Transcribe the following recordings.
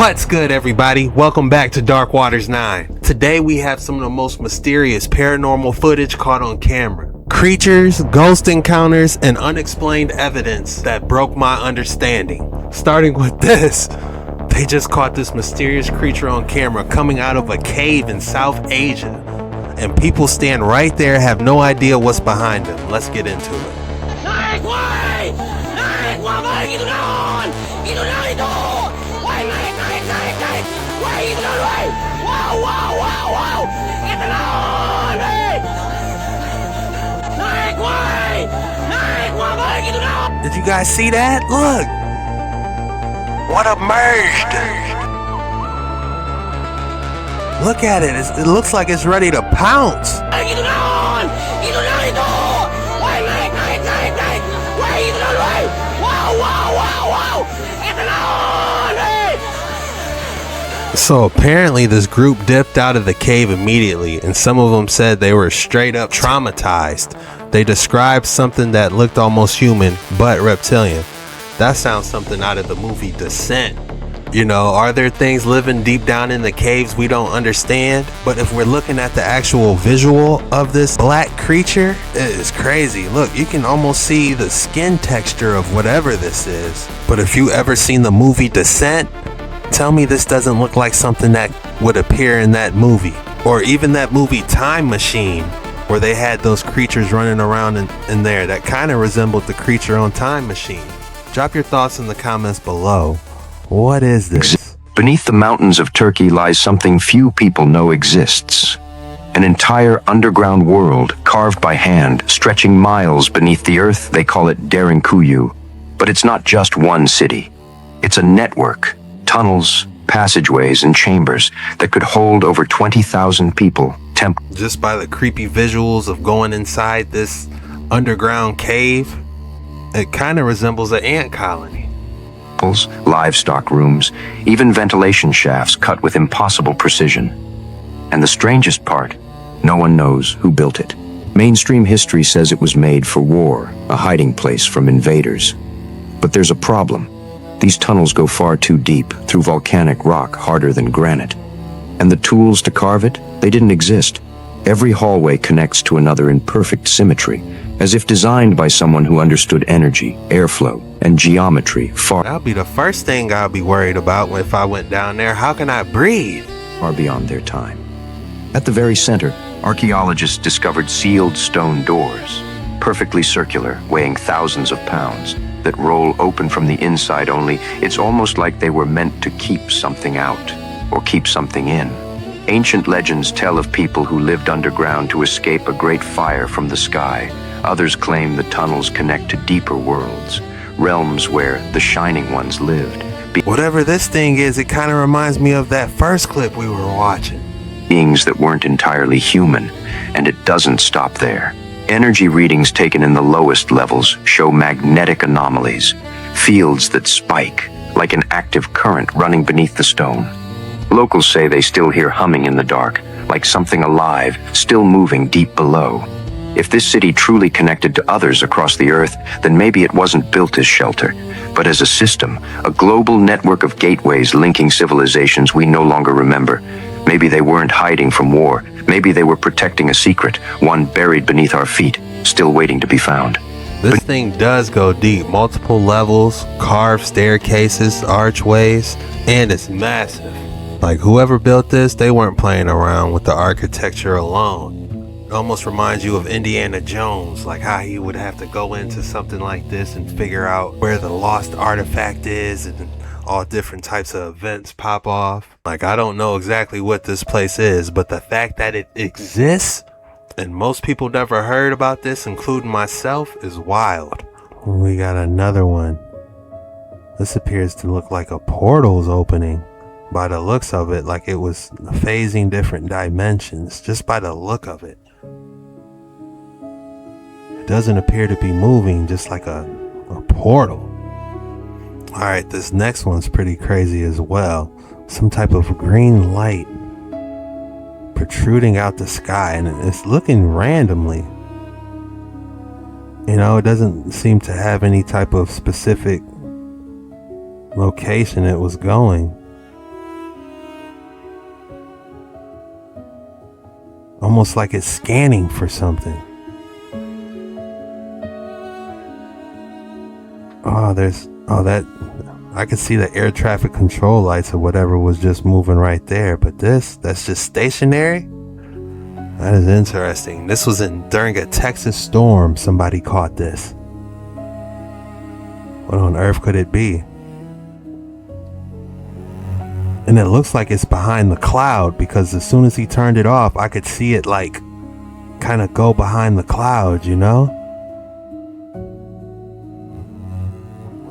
What's good, everybody? Welcome back to Dark Waters 9. Today we have some of the most mysterious paranormal footage caught on camera. Creatures, ghost encounters, and unexplained evidence that broke my understanding. Starting with this, they just caught this mysterious creature on camera coming out of a cave in South Asia. And people stand right there, have no idea what's behind them. Let's get into it. Did you guys see that? Look! What emerged? Look at it. It looks like it's ready to pounce. So apparently this group dipped out of the cave immediately, and some of them said they were straight up traumatized. They described something that looked almost human but reptilian. That sounds something out of the movie Descent. You know, are there things living deep down in the caves we don't understand? But if we're looking at the actual visual of this black creature, it is crazy. Look, you can almost see the skin texture of whatever this is. But if you ever seen the movie Descent, tell me this doesn't look like something that would appear in that movie. Or even that movie Time Machine, where they had those creatures running around in there that kind of resembled the creature on Time Machine. Drop your thoughts in the comments below. What is this? Beneath the mountains of Turkey lies something few people know exists. An entire underground world carved by hand, stretching miles beneath the earth. They call it Derinkuyu. But it's not just one city. It's a network, tunnels, passageways, and chambers that could hold over 20,000 people. Just by the creepy visuals of going inside this underground cave, it kind of resembles an ant colony. Livestock rooms, even ventilation shafts cut with impossible precision. And the strangest part, no one knows who built it. Mainstream history says it was made for war, a hiding place from invaders. But there's a problem. These tunnels go far too deep, through volcanic rock harder than granite. And the tools to carve it, they didn't exist. Every hallway connects to another in perfect symmetry, as if designed by someone who understood energy, airflow, and geometry That'll be the first thing I'll be worried about if I went down there. How can I breathe? far beyond their time. At the very center, archaeologists discovered sealed stone doors, perfectly circular, weighing thousands of pounds, that roll open from the inside only. It's almost like they were meant to keep something out, or keep something in. Ancient legends tell of people who lived underground to escape a great fire from the sky. Others claim the tunnels connect to deeper worlds, realms where the Shining Ones lived. Whatever this thing is, it kind of reminds me of that first clip we were watching. Beings that weren't entirely human, and it doesn't stop there. Energy readings taken in the lowest levels show magnetic anomalies, fields that spike, like an active current running beneath the stone. Locals say they still hear humming in the dark, like something alive, still moving deep below. If this city truly connected to others across the earth, then maybe it wasn't built as shelter, but as a system, a global network of gateways linking civilizations we no longer remember. Maybe they weren't hiding from war. Maybe they were protecting a secret, one buried beneath our feet, still waiting to be found. This thing does go deep. Multiple levels, carved staircases, archways, and it's massive. Like, whoever built this, they weren't playing around with the architecture alone. It almost reminds you of Indiana Jones, like how he would have to go into something like this and figure out where the lost artifact is, and all different types of events pop off. Like, I don't know exactly what this place is, but the fact that it exists and most people never heard about this, including myself, is wild. We got another one. This appears to look like a portal's opening. By the looks of it, like it was phasing different dimensions, just by the look of it. It doesn't appear to be moving, just like a portal. Alright, this next one's pretty crazy as well. Some type of green light protruding out the sky, and it's looking randomly. You know, it doesn't seem to have any type of specific location it was going. Almost like it's scanning for something. That I could see the air traffic control lights or whatever was just moving right there, but that's just stationary. That is interesting. This was during a Texas storm. Somebody caught this. What on earth could it be? And it looks like it's behind the cloud, because as soon as he turned it off, I could see it like kind of go behind the cloud, you know?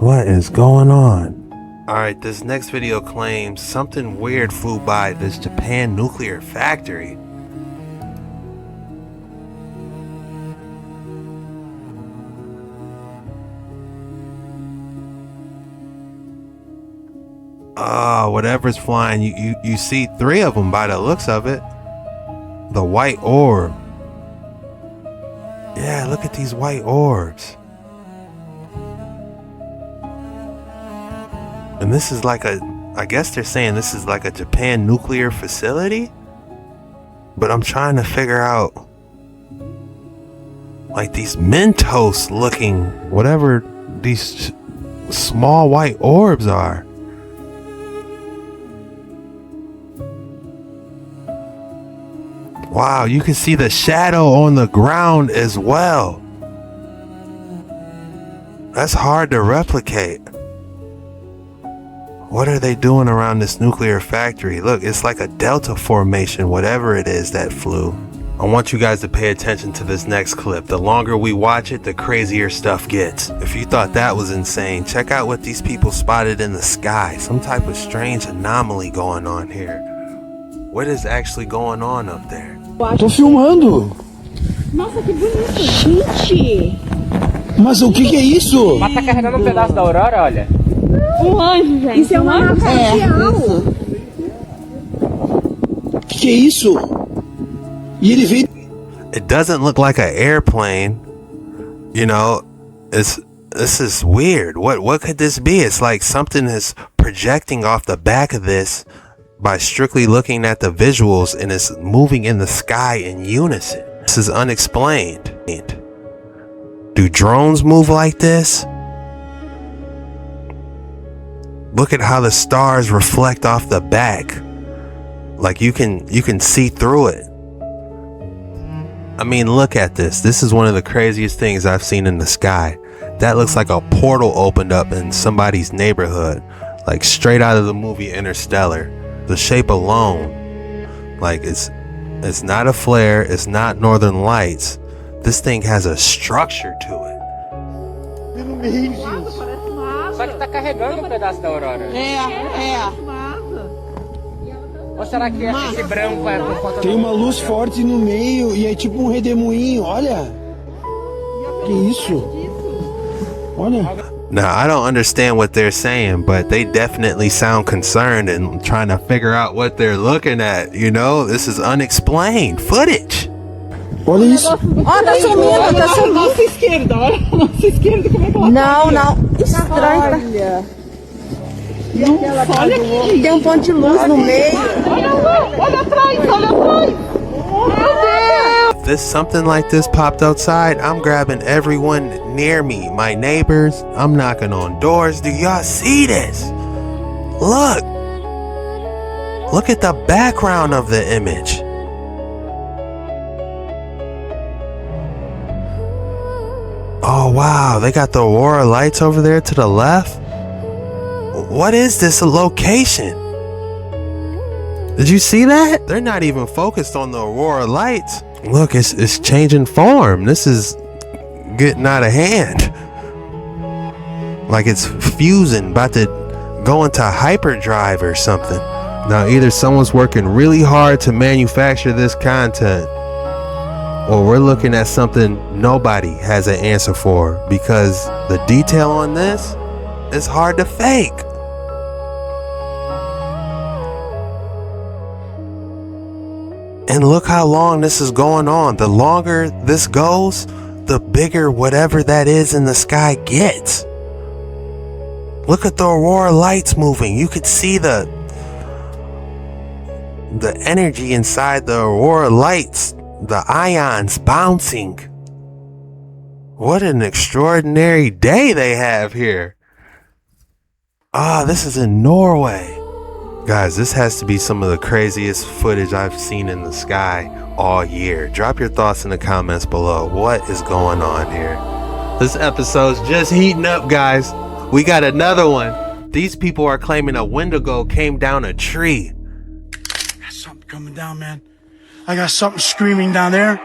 What is going on? Alright, this next video claims something weird flew by this Japan nuclear factory. Whatever's flying, you see 3 of them by the looks of it. The white orb. Yeah, look at these white orbs. And this is like I guess they're saying this is like a Japan nuclear facility? But I'm trying to figure out like these Mentos looking, whatever these small white orbs are. Wow, you can see the shadow on the ground as well. That's hard to replicate. What are they doing around this nuclear factory? Look, it's like a delta formation, whatever it is that flew. I want you guys to pay attention to this next clip. The longer we watch it, the crazier stuff gets. If you thought that was insane, check out what these people spotted in the sky. Some type of strange anomaly going on here. What is actually going on up there? Tô filmando. Nossa, que bonito. Gente! Mas o que é isso? Mas tá carregando um pedaço da aurora, olha. Um anjo, gente. Isso é uma nave espacial. O que é isso? E ele veio. It doesn't look like an airplane. You know, this is weird. What could this be? It's like something is projecting off the back of this by strictly looking at the visuals, and it's moving in the sky in unison. This is unexplained. Do drones move like this? Look at how the stars reflect off the back. Like you can see through it. I mean, look at this. This is one of the craziest things I've seen in the sky. That looks like a portal opened up in somebody's neighborhood, like straight out of the movie Interstellar. The shape alone, like it's not a flare, it's not northern lights. This thing has a structure to it. Só que tá carregando um pedaço da aurora. É. Ou será que esse branco é por conta Tem uma luz forte no meio e é tipo um redemoinho, olha. Que isso? Olha. Now, I don't understand what they're saying, but they definitely sound concerned and trying to figure out what they're looking at. You know, this is unexplained footage. Olha isso. Ó, tá sumindo, tá sumindo. Nossa esquerda, olha. Nossa esquerda, como é que ela Não. Estranho. Olha aqui. Tem um ponto de luz no meio. Olha atrás. If this something like this popped outside, I'm grabbing everyone near me, my neighbors. I'm knocking on doors. Do y'all see this? Look at the background of the image. Oh wow, they got the aurora lights over there to the left. What is this location? Did you see that? They're not even focused on the aurora lights. Look, it's changing form. This is getting out of hand. Like it's fusing, about to go into hyperdrive or something. Now, either someone's working really hard to manufacture this content, or we're looking at something nobody has an answer for, because the detail on this is hard to fake. And look how long this is going on. The longer this goes, the bigger whatever that is in the sky gets. Look at the aurora lights moving. You could see the energy inside the aurora lights The ions bouncing. What an extraordinary day they have here. Ah, this is in Norway. Guys, this has to be some of the craziest footage I've seen in the sky all year. Drop your thoughts in the comments below. What is going on here? This episode's just heating up, guys. We got another one. These people are claiming a Wendigo came down a tree. Got something coming down, man. I got something screaming down there.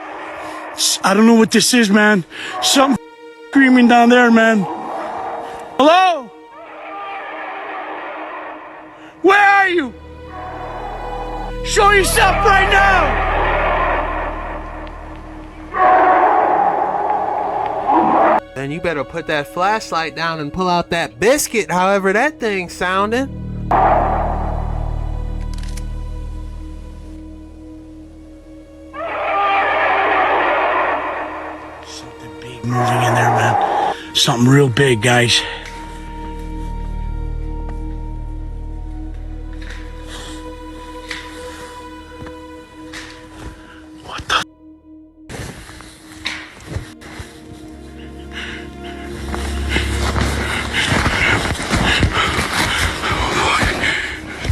I don't know what this is, man. Something screaming down there, man. Hello? Where are you? Show yourself right now! Then you better put that flashlight down and pull out that biscuit, however that thing's sounding. Something big moving in there, man. Something real big, guys. What the?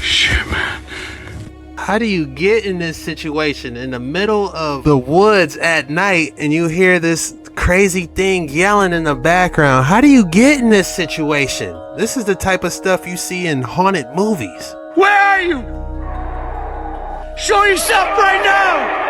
Shit, man. How do you get in this situation in the middle of the woods at night and you hear this crazy thing yelling in the background? How do you get in this situation? This is the type of stuff you see in haunted movies. Where are you? Show yourself right now!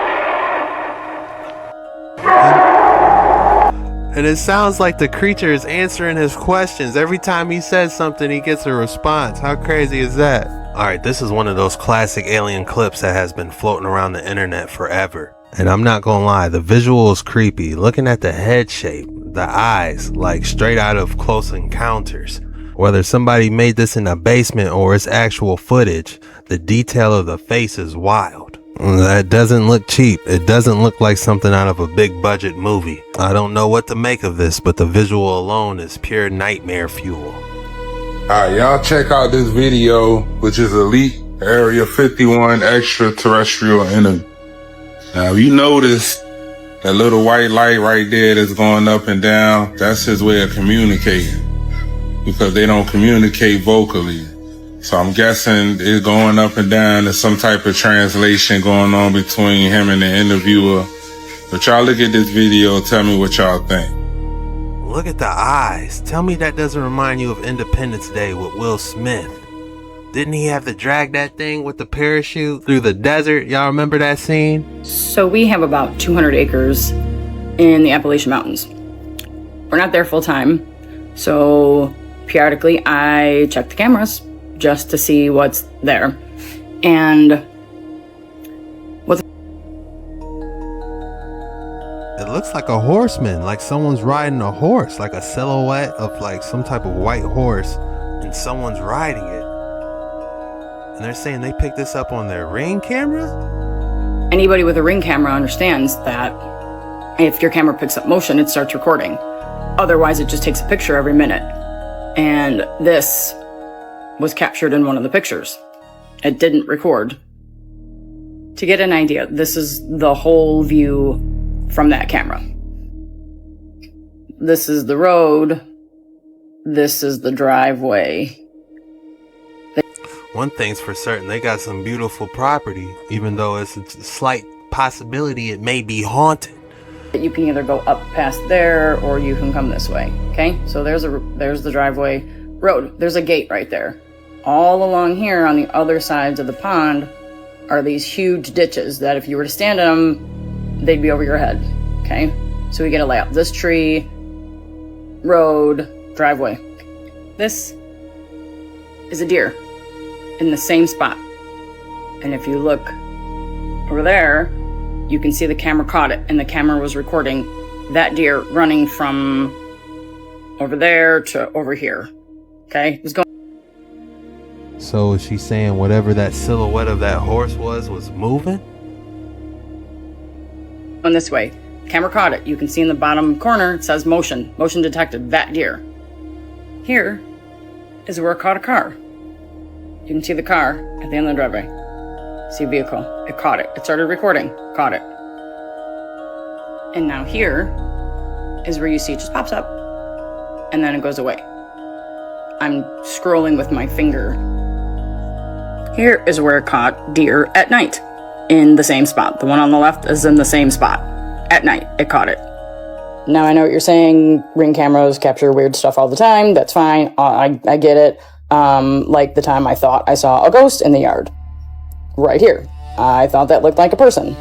And it sounds like the creature is answering his questions. Every time he says something, he gets a response. How crazy is that? Alright, this is one of those classic alien clips that has been floating around the internet forever. And I'm not gonna lie, the visual is creepy. Looking at the head shape, the eyes, like straight out of Close Encounters. Whether somebody made this in a basement or it's actual footage, the detail of the face is wild. That doesn't look cheap. It doesn't look like something out of a big budget movie. I don't know what to make of this, but the visual alone is pure nightmare fuel. Alright, y'all check out this video, which is Elite Area 51 Extraterrestrial Enemy. Now, you notice that little white light right there that's going up and down, that's his way of communicating. Because they don't communicate vocally. So I'm guessing it's going up and down. There's some type of translation going on between him and the interviewer. But y'all look at this video, tell me what y'all think. Look at the eyes. Tell me that doesn't remind you of Independence Day with Will Smith. Didn't he have to drag that thing with the parachute through the desert? Y'all remember that scene? So we have about 200 acres in the Appalachian Mountains. We're not there full time, so periodically I check the cameras just to see what's there. And it looks like a horseman, like someone's riding a horse, like a silhouette of like some type of white horse and someone's riding it. And they're saying they picked this up on their Ring camera? anybody with a Ring camera understands that if your camera picks up motion, it starts recording. Otherwise, it just takes a picture every minute. And this was captured in one of the pictures. It didn't record. To get an idea, this is the whole view from that camera. This is the road. This is the driveway. One thing's for certain, they got some beautiful property, even though it's a slight possibility it may be haunted. You can either go up past there or you can come this way. Okay, so there's the driveway road. There's a gate right there. All along here on the other sides of the pond are these huge ditches that if you were to stand in them, they'd be over your head. Okay, so we get a layout. This tree, road, driveway. This is a deer in the same spot. And if you look over there, you can see the camera caught it, and the camera was recording that deer running from over there to over here. Okay, it was going. So is she saying whatever that silhouette of that horse was moving? On this way. Camera caught it. You can see in the bottom corner, it says motion. Motion detected. That deer. Here is where it caught a car. You can see the car at the end of the driveway. See a vehicle. It caught it. It started recording. Caught it. And now here is where you see it just pops up and then it goes away. I'm scrolling with my finger. Here is where it caught deer at night in the same spot. The one on the left is in the same spot. At night, it caught it. Now I know what you're saying. Ring cameras capture weird stuff all the time. That's fine. I get it. Like the time I thought I saw a ghost in the yard. Right here. I thought that looked like a person.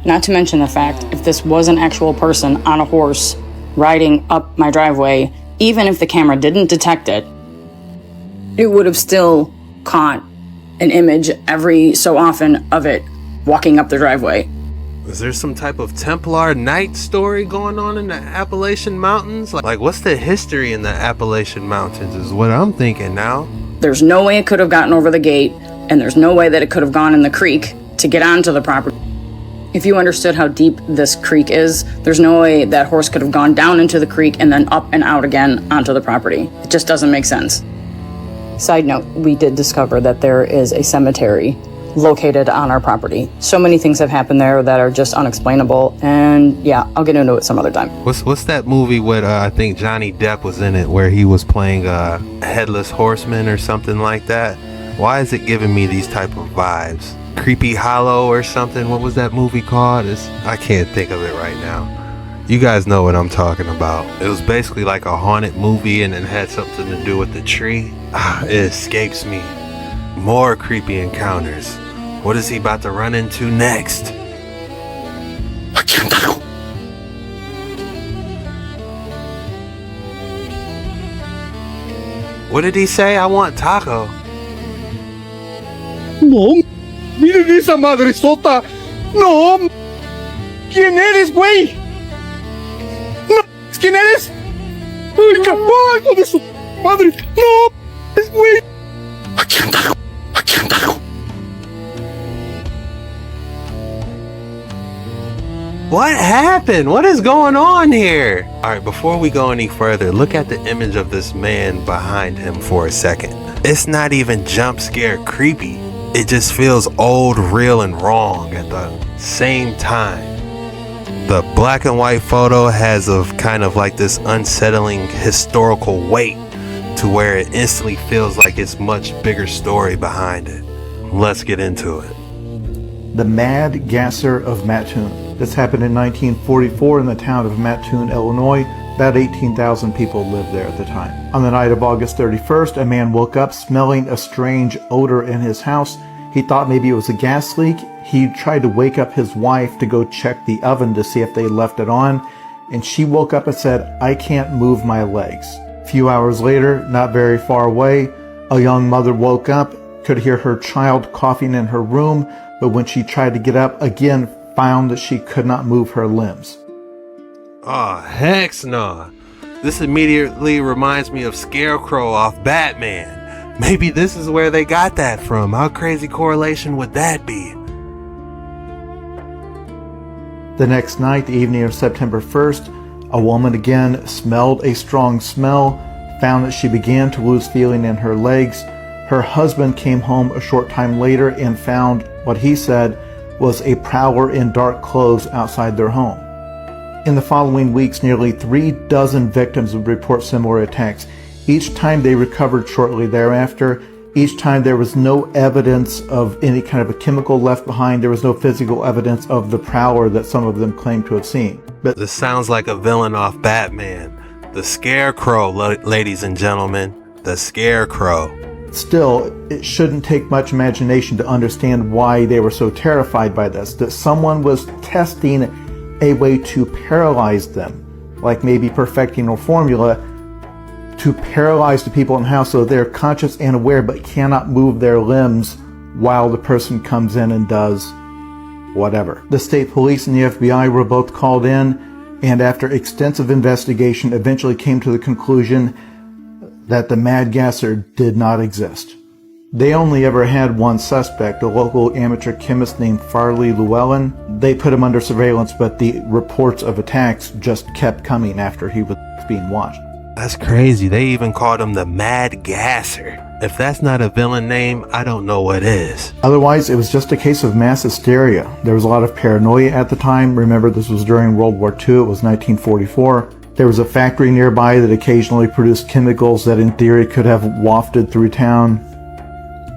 Not to mention the fact, if this was an actual person on a horse riding up my driveway, even if the camera didn't detect it, it would have still caught an image every so often of it walking up the driveway. Is there some type of Templar night story going on in the Appalachian Mountains? Like what's the history in the Appalachian Mountains is what I'm thinking now. There's no way it could have gotten over the gate, and there's no way that it could have gone in the creek to get onto the property. If you understood how deep this creek is, there's no way that horse could have gone down into the creek and then up and out again onto the property. It just doesn't make sense. Side note, we did discover that there is a cemetery located on our property. So many things have happened there that are just unexplainable, and yeah, I'll get into it some other time. What's that movie with I think Johnny Depp was in it where he was playing a headless horseman or something like that? Why is it giving me these type of vibes? Creepy Hollow or something? What was that movie called? I can't think of it right now. You guys know what I'm talking about. It was basically like a haunted movie and it had something to do with the tree. It escapes me. More creepy encounters. What is he about to run into next? I can't tell. What did he say? I want taco. No, miren esa madresota. No, ¿quién eres, güey? No, ¿quién eres? Ay, capaz, hijo de su madre. No, es güey. I can't tell. I can't tell. What happened? What is going on here? Alright, before we go any further, look at the image of this man behind him for a second. It's not even jump scare creepy. It just feels old, real, and wrong at the same time. The black and white photo has of kind of like this unsettling historical weight to where it instantly feels like it's much bigger story behind it. Let's get into it. The Mad Gasser of Mattoon. This happened in 1944 in the town of Mattoon, Illinois. About 18,000 people lived there at the time. On the night of August 31st, a man woke up smelling a strange odor in his house. He thought maybe it was a gas leak. He tried to wake up his wife to go check the oven to see if they left it on, and she woke up and said, "I can't move my legs." A few hours later, not very far away, a young mother woke up, could hear her child coughing in her room, but when she tried to get up again, found that she could not move her limbs. Oh, heck no. This immediately reminds me of Scarecrow off Batman. Maybe this is where they got that from. How crazy correlation would that be? The next night, the evening of September 1st, a woman again smelled a strong smell, found that she began to lose feeling in her legs. Her husband came home a short time later and found what he said was a prowler in dark clothes outside their home. In the following weeks, nearly 36 victims would report similar attacks. Each time they recovered shortly thereafter. Each time there was no evidence of any kind of a chemical left behind. There was no physical evidence of the prowler that some of them claimed to have seen. But this sounds like a villain off Batman. The Scarecrow, ladies and gentlemen. The Scarecrow. still, it shouldn't take much imagination to understand why they were so terrified by this. That someone was testing a way to paralyze them, like maybe perfecting a formula to paralyze the people in the house so they're conscious and aware but cannot move their limbs while the person comes in and does whatever. The state police and the FBI were both called in, and after extensive investigation eventually came to the conclusion that the Mad Gasser did not exist. They only ever had one suspect, a local amateur chemist named Farley Llewellyn. They put him under surveillance, but the reports of attacks just kept coming after he was being watched. That's crazy. They even called him the Mad Gasser. If that's not a villain name, I don't know what is. Otherwise, it was just a case of mass hysteria. There was a lot of paranoia at the time. Remember, this was during World War II. It was 1944. There was a factory nearby that occasionally produced chemicals that in theory could have wafted through town.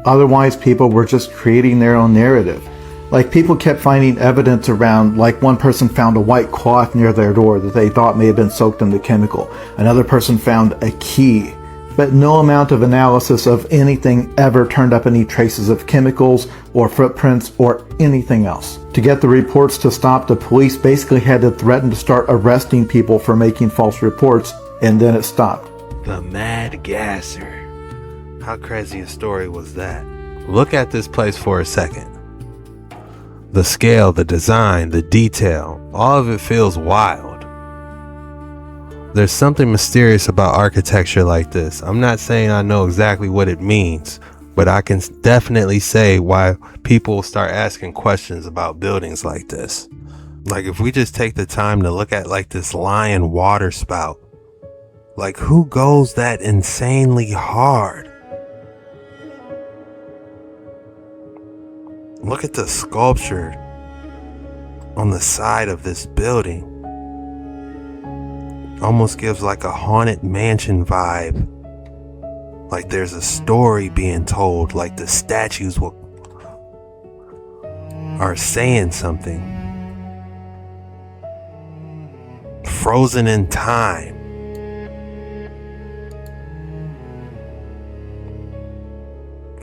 Otherwise, people were just creating their own narrative. Like, people kept finding evidence around, like one person found a white cloth near their door that they thought may have been soaked in the chemical. Another person found a key. But no amount of analysis of anything ever turned up any traces of chemicals or footprints or anything else. To get the reports to stop, the police basically had to threaten to start arresting people for making false reports, and then it stopped. The Mad Gasser. How crazy a story was that? Look at this place for a second. The scale, the design, the detail, all of it feels wild. There's something mysterious about architecture like this. I'm not saying I know exactly what it means, but I can definitely say why people start asking questions about buildings like this. Like, if we just take the time to look at like this lion water spout, like, who goes that insanely hard? Look at the sculpture on the side of this building. Almost gives like a haunted mansion vibe. Like there's a story being told, like the statues are saying something. Frozen in time.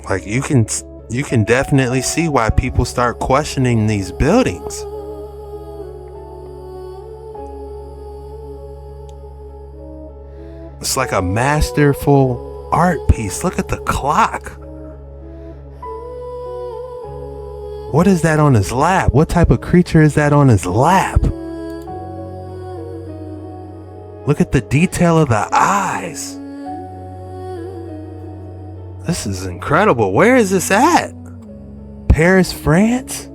Like you can definitely see why people start questioning these buildings. It's like a masterful art piece. Look at the clock. What is that on his lap? What type of creature is that on his lap? Look at the detail of the eyes. This is incredible. Where is this at? Paris, France?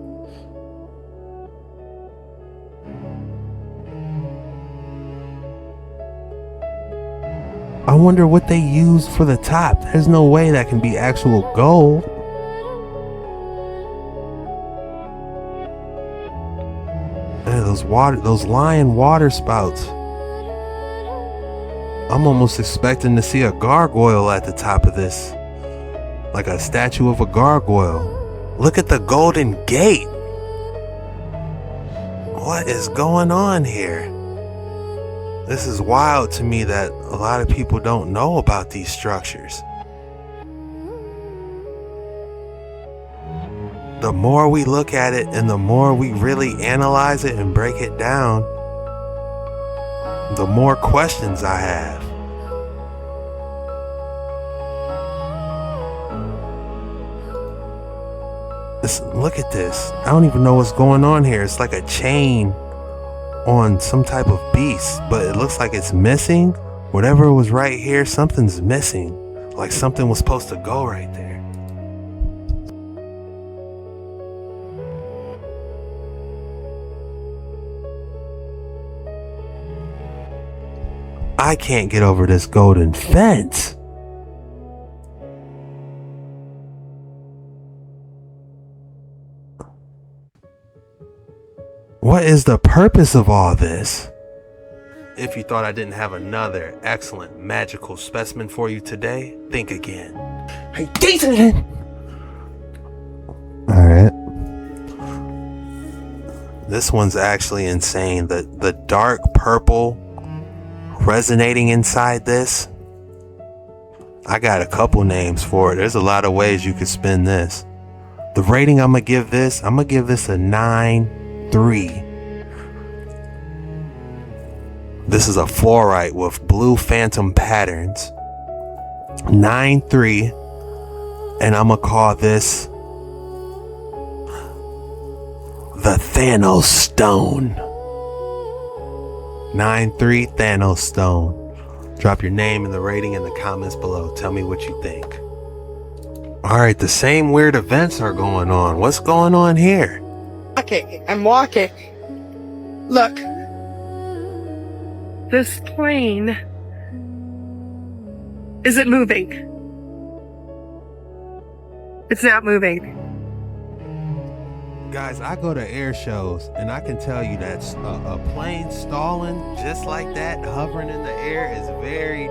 I wonder what they used for the top. There's no way that can be actual gold. Yeah, those lion water spouts. I'm almost expecting to see a gargoyle at the top of this. Like a statue of a gargoyle. Look at the golden gate. What is going on here? This is wild to me that a lot of people don't know about these structures. The more we look at it and the more we really analyze it and break it down, the more questions I have. Look at this. I don't even know what's going on here. It's like a chain on some type of beast, but it looks like it's missing. Whatever was right here, something's missing. Like something was supposed to go right there. I can't get over this golden fence. What is the purpose of all this? If you thought I didn't have another excellent magical specimen for you today, think again. Hey, Jason! Alright. This one's actually insane. The dark purple resonating inside this. I got a couple names for it. There's a lot of ways you could spin this. The rating I'm going to give this a 9.3. This is a fluorite with blue phantom patterns. 9.3. And I'm gonna call this the Thanos Stone. 9.3 Thanos Stone. Drop your name and the rating in the comments below. Tell me what you think. Alright, the same weird events are going on. What's going on here? I'm walking. Look. This plane. Is it moving? It's not moving. Guys, I go to air shows and I can tell you that a plane stalling just like that, hovering in the air, is very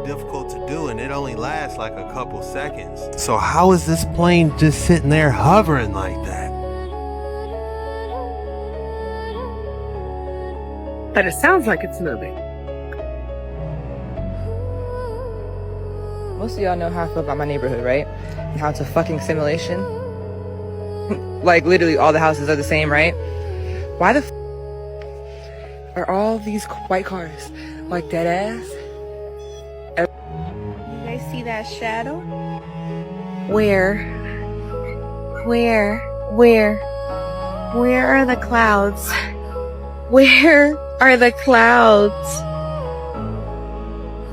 difficult to do, and it only lasts like a couple seconds. So how is this plane just sitting there hovering like that? But it sounds like it's moving. Most of y'all know how I feel about my neighborhood, right? And how it's a fucking simulation. Like, literally all the houses are the same, right? Why the are all these white cars like dead ass? You guys see that shadow? Where are the clouds? Where are the clouds?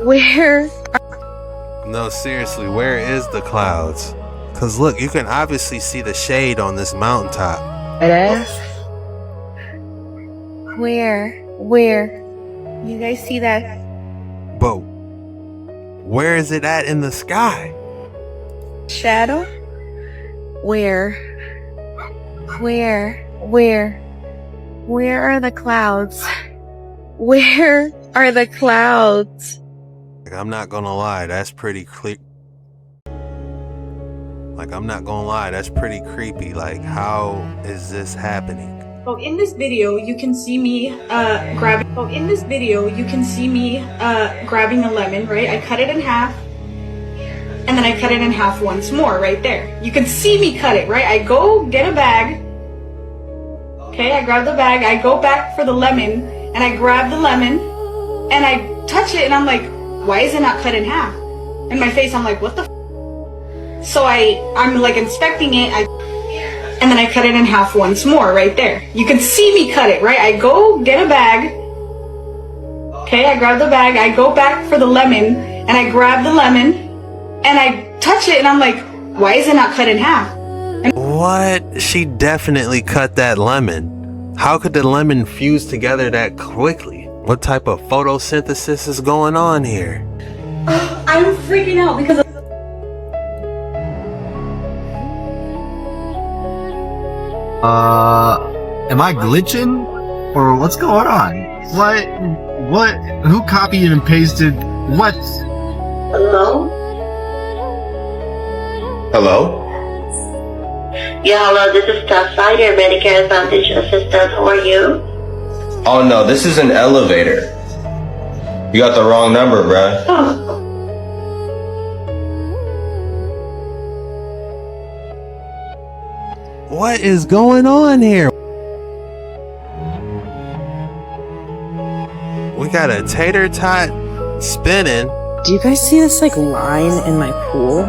Where? No, seriously, where is the clouds? Cause look, you can obviously see the shade on this mountaintop. Dead ass? Where? You guys see that? But where is it at in the sky? Shadow? Where are the clouds? Where are the clouds? I'm not gonna lie, that's pretty clear. I'm not gonna lie, that's pretty creepy. Like, how is this happening? So in this video, you can see me grabbing a lemon, right? I cut it in half, and then I cut it in half once more, right there. You can see me cut it, right? I go get a bag. Okay, I grab the bag, I go back for the lemon, and I grab the lemon, and I touch it, and I'm like, why is it not cut in half? In my face, I'm like, what the f? So I'm like inspecting it, and then I cut it in half once more, right there. You can see me cut it, right? I go get a bag. Okay, I grab the bag, I go back for the lemon, and I grab the lemon, and I touch it, and I'm like, why is it not cut in half? What? She definitely cut that lemon. How could the lemon fuse together that quickly? What type of photosynthesis is going on here? I'm freaking out because of am I glitching? Or what's going on? What? Who copied and pasted what? Hello? Hello? Yeah, hello, this is Tessa, your Medicare Advantage assistant. How are you? Oh no, this is an elevator. You got the wrong number, bruh. Oh. What is going on here? We got a tater tot spinning. Do you guys see this like line in my pool?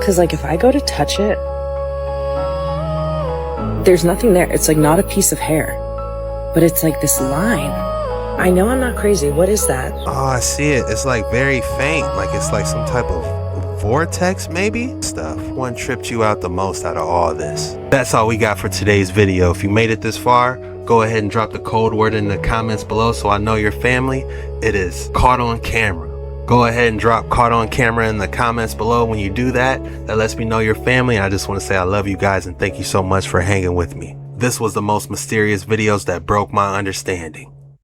Cause like if I go to touch it, there's nothing there. It's like not a piece of hair, but it's like this line. I know I'm not crazy. What is that? Oh, I see it. It's like very faint. Like it's like some type of vortex maybe? Stuff. One tripped you out the most out of all this. That's all we got for today's video. If you made it this far, go ahead and drop the code word in the comments below so I know your family. It is caught on camera. Go ahead and drop caught on camera in the comments below. When you do that, that lets me know your family. And I just want to say I love you guys and thank you so much for hanging with me. This was the most mysterious videos that broke my understanding.